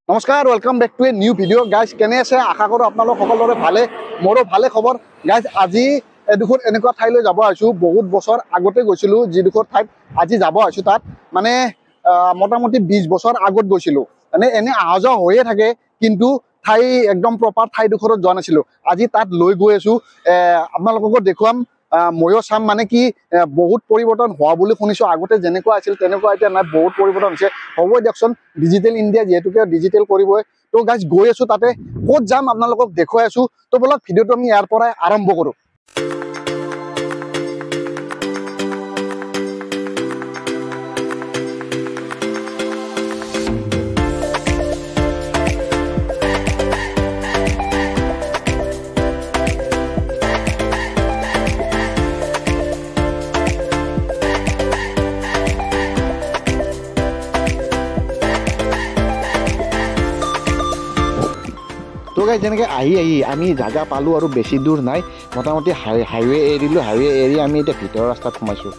নমস্কাৰ welcome back to a new video' guys কেনে আছে আশা কৰোঁ আপোনালোক সকলোৰে ভালে মোৰো ভালে খবৰ গাইজ আজি এডোখৰ এনেকুৱা ঠাইলৈ যাব আহিছোঁ বহুত বছৰ আগতে গৈছিলোঁ যিডোখৰ ঠাইত আজি যাব আহিছোঁ তাত মানে মোটামুটি 20 বছৰ আগত গৈছিলোঁ মানে এনে অহা যোৱা হৈয়ে থাকে কিন্তু ঠাই একদম প্ৰপাৰ ঠাইডোখৰত যোৱা নাছিলোঁ আজি তাত লৈ গৈ আছোঁ আপোনালোককো দেখুৱাম ময়ো চাম মানে কি বহুত পৰিৱৰ্তন হোৱা বুলি শুনিছোঁ আগতে যেনেকুৱা আছিল তেনেকুৱা এতিয়া নাই বহুত পৰিৱৰ্তন হৈছে হ'ব দিয়কচোন ডিজিটেল ইণ্ডিয়া যিহেতুকে ডিজিটেল কৰিবই তো গাইজ গৈ আছোঁ তাতে ক'ত যাম আপোনালোকক দেখুৱাই আছোঁ তো বলক ভিডিঅ'টো আমি ইয়াৰ পৰাই আৰম্ভ কৰোঁ তো গাইজ যেনেকৈ আহি আমি জাগা পালোঁ আৰু বেছি দূৰ নাই মোটামুটি হাইৱে এৰিলোঁ হাইৱে এৰি আমি এতিয়া ভিতৰৰ ৰাস্তাত সোমাইছোঁ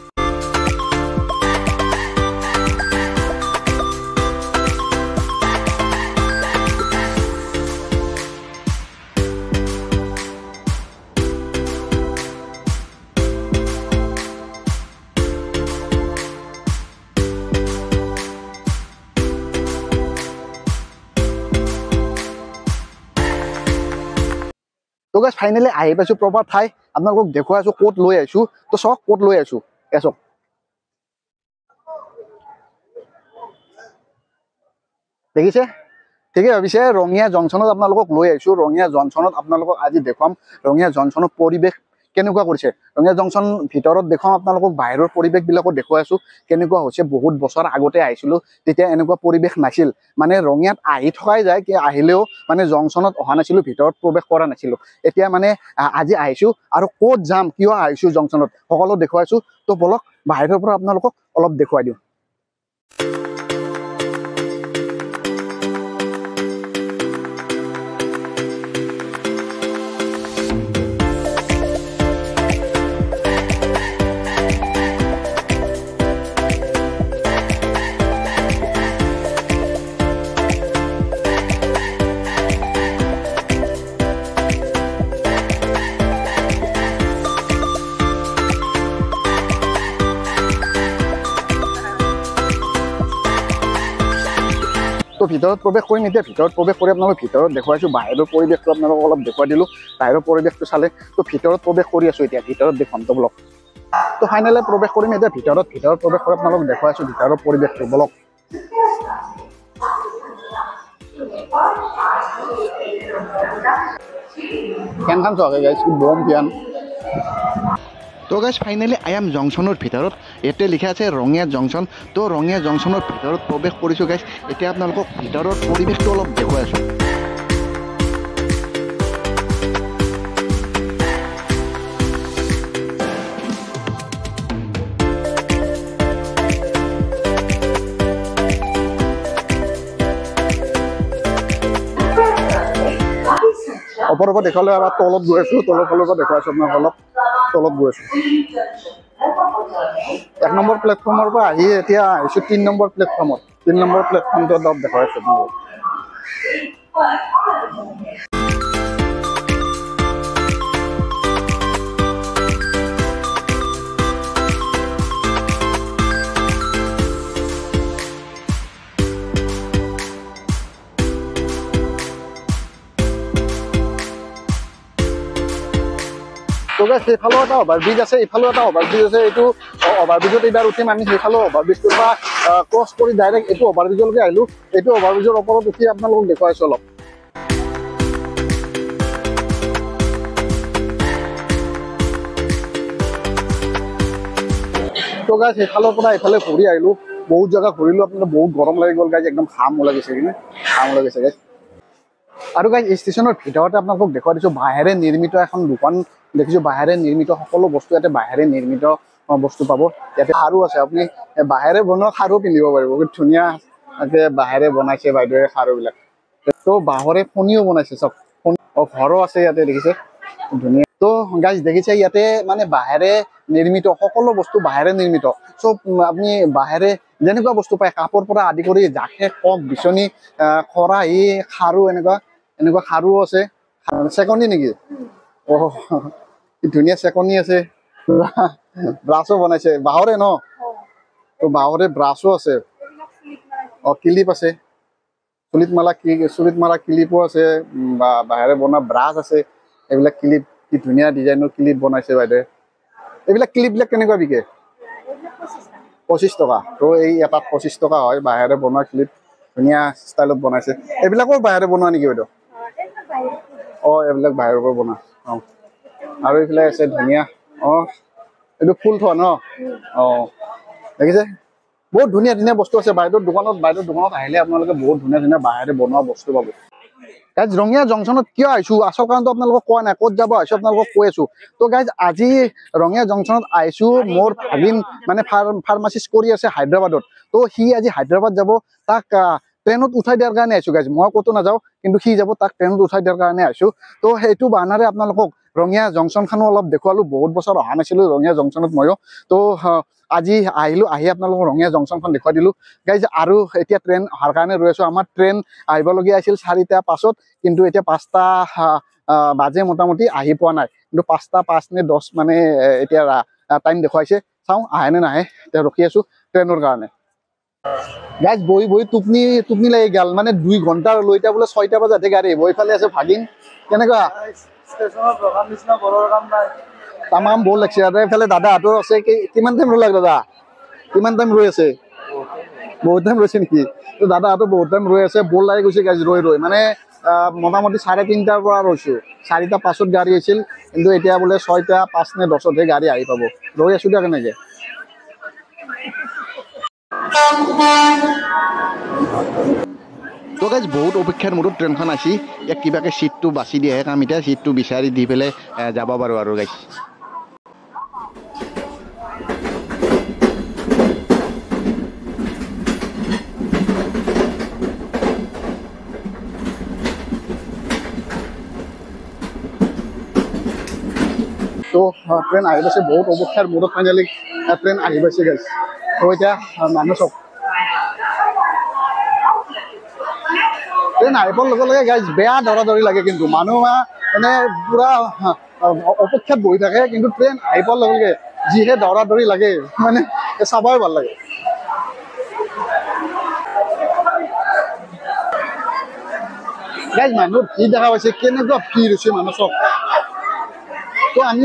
তো গাইজ ফাইনেলি আহি পাইছোঁ প্ৰপাৰ ঠাই আপোনালোকক দেখুৱাই আছোঁ ক'ত লৈ আহিছোঁ তো চাওক ক'ত লৈ আহিছোঁ চাওক দেখিছে ঠিকে ভাবিছে ৰঙিয়া জংচনত আপোনালোকক লৈ আহিছোঁ ৰঙিয়া জংচনত আপোনালোকক আজি দেখুৱাম ৰঙিয়া জংচনৰ পৰিৱেশ কেনেকুৱা কৰিছে ৰঙিয়া জংচন ভিতৰত দেখুৱাম আপোনালোকক বাহিৰৰ পৰিৱেশবিলাকো দেখুৱাই আছোঁ কেনেকুৱা হৈছে বহুত বছৰ আগতে আহিছিলোঁ তেতিয়া এনেকুৱা পৰিৱেশ নাছিল মানে ৰঙিয়াত আহি থকাই যায় কি আহিলেও মানে জংচনত অহা নাছিলোঁ ভিতৰত প্ৰৱেশ কৰা নাছিলোঁ এতিয়া মানে আজি আহিছোঁ আৰু ক'ত যাম কিয় আহিছোঁ জংচনত সকলো দেখুৱাইছোঁ তো বলক বাহিৰৰ পৰা আপোনালোকক অলপ দেখুৱাই দিওঁ তো ভিতৰত প্ৰৱেশ কৰিম এতিয়া ভিতৰত প্ৰৱেশ কৰি আপোনালোক ভিতৰত দেখুৱাইছোঁ বাহিৰৰ পৰিৱেশটো আপোনালোকক অলপ দেখুৱাই দিলোঁ বাহিৰৰ পৰিৱেশটো চালে তো ভিতৰত প্ৰৱেশ কৰি আছোঁ এতিয়া ভিতৰত দেখুৱাম তো বলক তো ফাইনেলি প্ৰৱেশ কৰিম এতিয়া ভিতৰত প্ৰৱেশ কৰি আপোনালোকক দেখুৱাইছোঁ ভিতৰৰ পৰিৱেশটো বলক ফেনখন চাওক গাইজ কি বম ফেন তো গাইজ ফাইনেলি আই এম জংচনৰ ভিতৰত ইয়াতে লিখা আছে ৰঙিয়া জংচন তো ৰঙিয়া জংচনৰ ভিতৰত প্ৰৱেশ কৰিছোঁ গাইজ এতিয়া আপোনালোকক ভিতৰৰ পৰিৱেশটো অলপ দেখুৱাই আছোঁ ওপৰৰ পৰা দেখালে এবাৰ তলত গৈ আছোঁ তলৰ ফালৰ পৰা দেখুৱাইছোঁ আপোনাক অলপ তলত গৈ আছোঁ 1 নম্বৰ প্লেটফৰ্মৰ পৰা আহি এতিয়া আহিছোঁ 3 নম্বৰ প্লেটফৰ্মত 3 নম্বৰ প্লেটফৰ্মটো অলপ দেখুৱাইছোঁ আপোনালোকক তো গাইজ সেইফালেও এটা অভাৰব্ৰিজ আছে এইফালেও এটা অভাৰব্ৰিজ আছে এইটো অভাৰব্ৰিজত এইবাৰ উঠিম আমি সেইফালেও অভাৰব্ৰিজটোৰ পৰা ক্ৰছ কৰি ডাইৰেক্ট এইটো অভাৰব্ৰিজলৈকে আহিলোঁ এইটো অভাৰব্ৰিজৰ ওপৰত উঠি আপোনালোকক দেখুৱাইছোঁ অলপ তো গাইজ সেইফালৰ পৰা এইফালে ঘূৰি আহিলোঁ বহুত জেগা ঘূৰিলোঁ আপোনাৰ বহুত গৰম লাগি গ'ল গাইজ একদম ঘাম লাগিছে গাইজ আৰু গাইজ ষ্টেচনৰ ভিতৰতে আপোনালোকক দেখুৱাই দিছোঁ বাঁহেৰে নিৰ্মিত এখন দোকান দেখিছোঁ বাঁহেৰে নিৰ্মিত সকলো বস্তু ইয়াতে বাঁহেৰে নিৰ্মিত বস্তু পাব ইয়াতে খাৰু আছে আপুনি বাঁহেৰে বনোৱা খাৰু পিন্ধিব পাৰিব বহুত ধুনীয়াকৈ বাঁহেৰে বনাইছে বাইদেৱে খাৰুবিলাক তো বাঁহৰে ফণিও বনাইছে চব ঘৰো আছে ইয়াতে দেখিছে ধুনীয়া তো গাইজ দেখিছে ইয়াতে মানে বাঁহেৰে নিৰ্মিত সকলো বস্তু বাঁহেৰে নিৰ্মিত চব আপুনি বাঁহেৰে যেনেকুৱা বস্তু পায় কাপৰ পৰা আদি কৰি জাকে কক বিচনী খৰাহি খাৰু এনেকুৱা খাৰুও আছে চেকনি নেকি ধুনীয়া চেকনি আছে ব্ৰাছো বনাইছে বাঁহৰে ন তো বাঁহৰে ব্ৰাছো আছে ক্লিপ আছে চুলিত মাৰা ক্লিপো আছে বা বাঁহেৰে বনোৱা ব্ৰাছ আছে এইবিলাক ক্লিপ কি ধুনীয়া ডিজাইনৰ ক্লিপ বনাইছে বাইদেৱে এইবিলাক ক্লিপবিলাক কেনেকুৱা বিকে 25 টকা তো এই এটাত 25 টকা হয় বাঁহেৰে বনোৱা ক্লিপ ধুনীয়া ষ্টাইলত বনাইছে এইবিলাকো বাঁহেৰে বনোৱা নেকি বাইদেউ এইবিলাক বাঁহেৰ পৰা বনোৱা আৰু এইফালে আছে ধুনীয়া এইটো ফুল থোৱা ন দেখিছে বহুত ধুনীয়া ধুনীয়া বস্তু আছে বাইদেউৰ দোকানত আহিলে আপোনালোকে বহুত ধুনীয়া ধুনীয়া বাঁহেৰে বনোৱা বস্তু পাব গাইজ ৰঙিয়া জংচনত কিয় আহিছো আচল কাৰণটো আপোনালোকক কোৱা নাই ক'ত যাব আহিছো আপোনালোকক কৈ আছো তো গাইজ আজি ৰঙিয়া জংচনত আহিছো মোৰ ভাগিন মানে ফাৰ্মাচিষ্ট কৰি আছে হায়দৰাবাদত তো সি আজি হায়দৰাবাদ যাব তাক ট্ৰেইনত উঠাই দিয়াৰ কাৰণে আহিছো গাইজ মই ক'তো নাযাওঁ কিন্তু সি যাব তাক ট্ৰেইনত উঠাই দিয়াৰ কাৰণে আহিছো তো সেইটো বাহানাৰে আপোনালোকক ৰঙিয়া জংচনখনো অলপ দেখুৱালো বহুত বছৰ অহা নাছিলো ৰঙিয়া জংচনত ময়ো তো আজি আহি আপোনালোকক ৰঙিয়া জংচনখন দেখুৱাই দিলো গাইজ আৰু এতিয়া ট্ৰেইন অহাৰ কাৰণে ৰৈ আছো আমাৰ ট্ৰেইন আহিবলগীয়া আছিল 4টা 5ত কিন্তু এতিয়া 5টা বাজে মোটামুটি আহি পোৱা নাই কিন্তু 5টা 5 নে 10 মানে এতিয়া টাইম দেখুৱাইছে চাওঁ আহে নে নাহে এতিয়া ৰখি আছো ট্ৰেইনৰ কাৰণে গাইজ বহি টোপনি লাগি গেল মানে 2 ঘণ্টা লৈ এতিয়া বোলে 6টা বজাতে গাড়ী আহিব এইফালে আছে ভাগিন কেনেকুৱা ষ্টেচনত ৰখাৰ নিচিনা বৰৰ কাম নাই তামাম বল লাগছে আৰু এইফালে দাদাহঁতৰ আছে কিমান টাইম ৰৈ লাগে দাদা কিমান টাইম ৰৈ আছে বহুত টাইম ৰৈছে নেকি তো দাদাহঁতৰ বহুত টাইম ৰৈ আছে বল লাগি গৈছে গাইজ ৰৈ মানে মোটামুটি 3:30টাৰ পৰা ৰৈছো 4টা 5ত গাড়ী আছিল কিন্তু এতিয়া বোলে 6টা 5 নে 10তহে গাড়ী আহি পাব ৰৈ আছো দিয়া কেনেকে তো গাইজ বহুত অপেক্ষাৰ মূৰত ট্ৰেইনখন আছি ইয়াক কিবাকে চিটটো বাছি দিয়েহে কাম এতিয়া চিটটো বিচাৰি দি পেলাই যাব পাৰো আৰু গাইজ তো ট্ৰেইন আহি পাইছে বহুত অপেক্ষাৰ মূৰত ফাইনেলি ট্ৰেইন আহি পাইছে গাইজ তো এতিয়া মানুহ চব ট্ৰেইন আহি পোৱাৰ লগে লগে গাইজ বেয়া দৌৰা লাগে কিন্তু মানুহ মানে পুৰা অপেক্ষাত বহি থাকে কিন্তু ট্ৰেইন আহি পোৱাৰ লগে লগে যিহে দৌৰা লাগে মানে চাবই ভাল লাগে গাইজ মানুহ ভিৰ দেখা পাইছে কেনেকুৱা ভিৰ হৈছে মানুহ চব তো আমি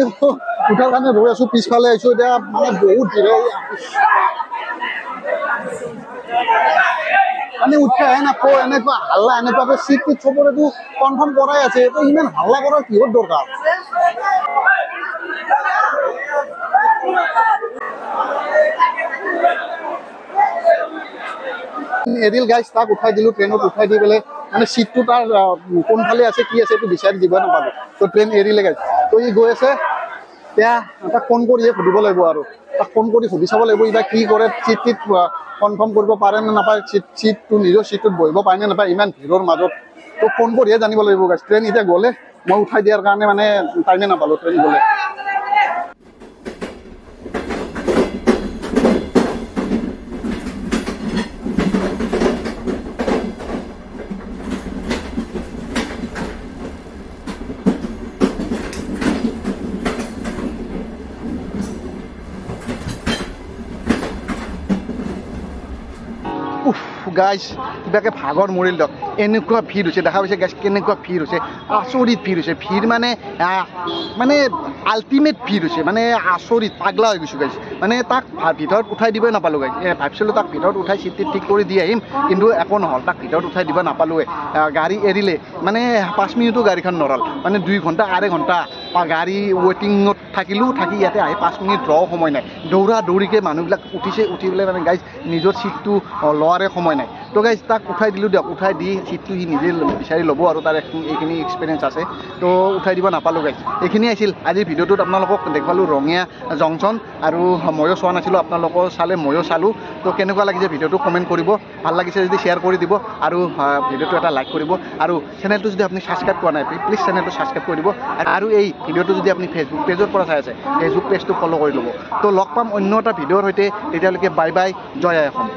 উঠাৰ কাৰণে ৰৈ আছো পিছফালে আহিছো এতিয়া মানে বহুত ভিৰ মানে উঠাই নাপাওঁ এনেকুৱা হাল্লা এনেকুৱাকে চিট চবৰেতো কনফাৰ্ম কৰাই আছে তো ইমান হাল্লা কৰাৰ কিহৰ দৰকাৰ এৰিল গাইজ তাক উঠাই দিলো ট্ৰেইনত উঠাই দি পেলাই মানে চিটটো তাৰ কোনফালে আছে কি আছে এইটো বিচাৰি দিব নাপালো তো ট্ৰেইন এৰিলে গাইজ তো ই গৈ আছে এতিয়া তাক ফোন কৰিয়ে সুধিব লাগিব আৰু তাক ফোন কৰি সুধি চাব লাগিব এতিয়া কি কৰে চিট কনফাৰ্ম কৰিব পাৰে নে নাপায় চিটটো নিজৰ চিটটোত বহিব পাৰে নে নাপায় ইমান ভিৰৰ মাজত তো ফোন কৰিহে জানিব লাগিব গাইজ ট্ৰেইন এতিয়া গ'লে মই উঠাই দিয়াৰ কাৰণে মানে টাইমে নাপালো ট্ৰেইন গ'লে গাইজ কিবাকে ভাগৰ মৰিল দিয়ক এনেকুৱা ভিৰ হৈছে দেখা পাইছে গাইজ কেনেকুৱা ভিৰ হৈছে আচৰিত ভিৰ হৈছে ভিৰ মানে আল্টিমেট ভিৰ হৈছে মানে আচৰিত পাগলা হৈ গৈছোঁ গাইজ মানে তাক ভিতৰত উঠাই দিবই নাপালোঁ গাইজ ভাবিছিলোঁ তাক ভিতৰত উঠাই চিট ঠিক কৰি দি আহিম কিন্তু একো নহ'ল তাক ভিতৰত উঠাই দিব নাপালোঁৱে গাড়ী এৰিলে মানে 5 মিনিটো গাড়ীখন নৰল মানে 2 ঘণ্টা 2.5 ঘণ্টা গাড়ী ৱেটিঙত থাকিলোঁ থাকি ইয়াতে আহি 5 মিনিট ৰ সময় নাই দৌৰিকৈ মানুহবিলাক উঠি পেলাই মানে গাইজ নিজৰ চিটটো লোৱাৰে সময় নাই তো গাইজ তাক উঠাই দিলোঁ দিয়ক, উঠাই দি চিটটো সি নিজে বিচাৰি ল'ব আৰু তাৰ এইখিনি এক্সপিৰিয়েঞ্চ আছে। তো উঠাই দিব নাপালোঁ গাইজ। এইখিনি আছিল আজিৰ ভিডিঅ'টোত আপোনালোকক দেখুৱালোঁ ৰঙীয়া জংচন, আৰু ময়ো চোৱা নাছিলোঁ, আপোনালোকৰ চালে ময়ো চালোঁ। তো কেনেকুৱা লাগিছে ভিডিঅ'টো কমেণ্ট কৰিব, ভাল লাগিছে যদি শ্বেয়াৰ কৰি দিব আৰু ভিডিঅ'টো এটা লাইক কৰিব, আৰু চেনেলটো যদি আপুনি ছাবস্ক্ৰাইব কৰা নাই প্লিজ চেনেলটো ছাবস্ক্ৰাইব কৰি দিব, আৰু এই ভিডিঅ'টো যদি আপুনি ফেচবুক পেজৰ পৰা চাই আছে ফেচবুক পেজটো ফ'ল' কৰি ল'ব। তো লগ পাম অন্য এটা ভিডিঅ'ৰ সৈতে, তেতিয়ালৈকে বাই বাই, জয় আই অসম।